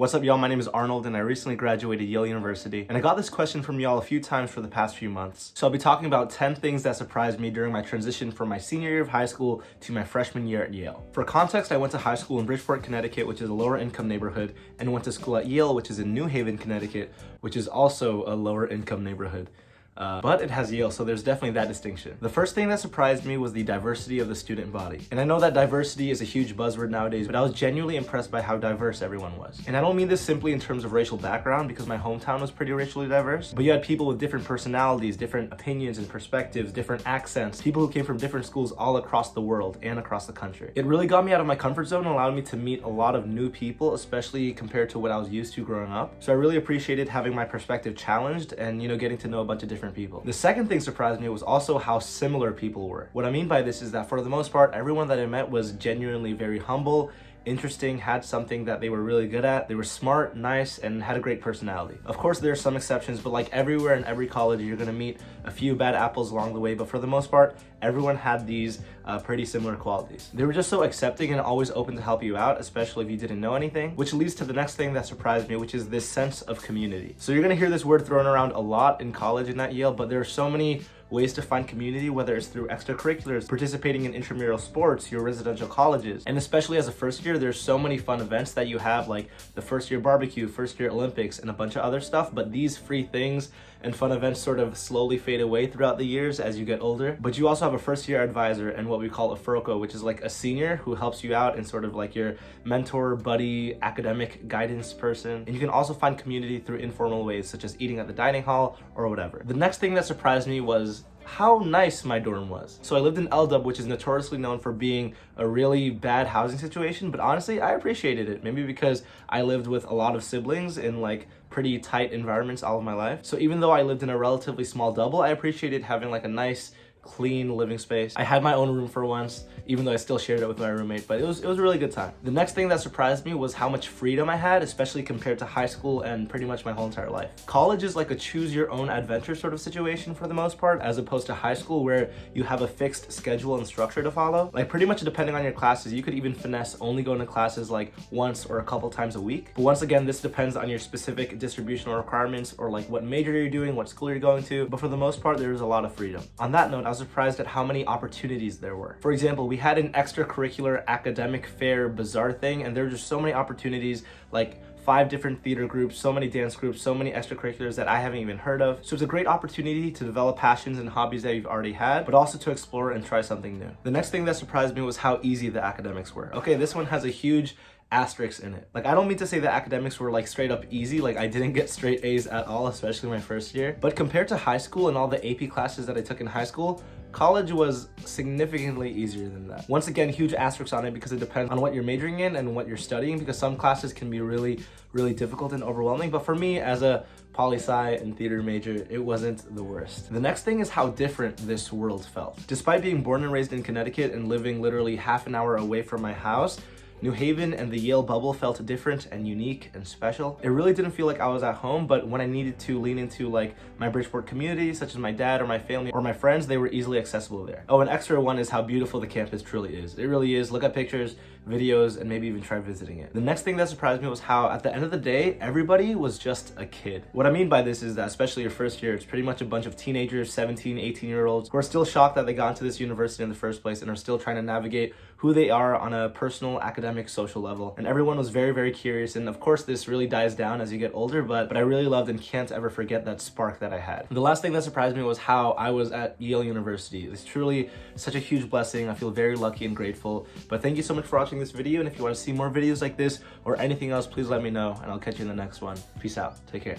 What's up, y'all? My name is Arnold and I recently graduated Yale University, and I got this question from y'all a few times for the past few months. So I'll be talking about 10 things that surprised me during my transition from my senior year of high school to my freshman year at Yale. For context, I went to high school in Bridgeport, Connecticut, which is a lower income neighborhood, and went to school at Yale, which is in New Haven, Connecticut, which is also a lower income neighborhood. But it has Yale, so there's definitely that distinction. The first thing that surprised me was the diversity of the student body. And I know that diversity is a huge buzzword nowadays, but I was genuinely impressed by how diverse everyone was. And I don't mean this simply in terms of racial background, because my hometown was pretty racially diverse, but you had people with different personalities, different opinions and perspectives, different accents, people who came from different schools all across the world and across the country. It really got me out of my comfort zone and allowed me to meet a lot of new people, especially compared to what I was used to growing up. So I really appreciated having my perspective challenged and, getting to know a bunch of different people. The second thing surprised me was also how similar people were. What I mean by this is that for the most part, everyone that I met was genuinely very humble, interesting, had something that they were really good at. They were smart, nice, and had a great personality. Of course, there are some exceptions, but like everywhere in every college, you're gonna meet a few bad apples along the way, but for the most part, everyone had these pretty similar qualities. They were just so accepting and always open to help you out, especially if you didn't know anything, which leads to the next thing that surprised me, which is this sense of community. So you're gonna hear this word thrown around a lot in college and at Yale, but there are so many ways to find community, whether it's through extracurriculars, participating in intramural sports, your residential colleges, and especially as a first year, there's so many fun events that you have, like the first year barbecue, first year Olympics, and a bunch of other stuff. But these free things and fun events sort of slowly fade away throughout the years as you get older. But you also have a first year advisor and what we call a FROCO, which is like a senior who helps you out and sort of like your mentor, buddy, academic guidance person. And you can also find community through informal ways, such as eating at the dining hall or whatever. The next thing that surprised me was how nice my dorm was. So I lived in LW, which is notoriously known for being a really bad housing situation, but honestly, I appreciated it. Maybe because I lived with a lot of siblings in like pretty tight environments all of my life. So even though I lived in a relatively small double, I appreciated having like a nice, clean living space. I had my own room for once, even though I still shared it with my roommate, but it was a really good time. The next thing that surprised me was how much freedom I had, especially compared to high school and pretty much my whole entire life. College is like a choose your own adventure sort of situation for the most part, as opposed to high school where you have a fixed schedule and structure to follow. Like pretty much depending on your classes, you could even finesse only going to classes like once or a couple times a week. But once again, this depends on your specific distributional requirements or like what major you're doing, what school you're going to. But for the most part, there is a lot of freedom. On that note, I was surprised at how many opportunities there were. For example, we had an extracurricular academic fair bazaar thing, and there were just so many opportunities, like 5 different theater groups, so many dance groups, so many extracurriculars that I haven't even heard of. So it's a great opportunity to develop passions and hobbies that you've already had, but also to explore and try something new. The next thing that surprised me was how easy the academics were. Okay, this one has a huge asterisk in it. Like, I don't mean to say that academics were like straight up easy. Like, I didn't get straight A's at all, especially my first year. But compared to high school and all the AP classes that I took in high school, college was significantly easier than that. Once again, huge asterisks on it because it depends on what you're majoring in and what you're studying, because some classes can be really difficult and overwhelming. But for me, as a poli-sci and theater major, it wasn't the worst. The next thing is how different this world felt. Despite being born and raised in Connecticut and living literally half an hour away from my house, New Haven and the Yale bubble felt different and unique and special. It really didn't feel like I was at home, but when I needed to lean into like my Bridgeport community, such as my dad or my family or my friends, they were easily accessible there. Oh, an extra one is how beautiful the campus truly is. It really is. Look at pictures, videos, and maybe even try visiting it. The next thing that surprised me was how at the end of the day, everybody was just a kid. What I mean by this is that especially your first year, it's pretty much a bunch of teenagers, 17, 18-year-olds who are still shocked that they got into this university in the first place and are still trying to navigate who they are on a personal, academic, social level. And everyone was very curious. And of course, this really dies down as you get older, but I really loved and can't ever forget that spark that I had. The last thing that surprised me was how I was at Yale University. It's truly such a huge blessing. I feel very lucky and grateful. But thank you so much for watching this video. And if you want to see more videos like this or anything else, please let me know and I'll catch you in the next one. Peace out. Take care.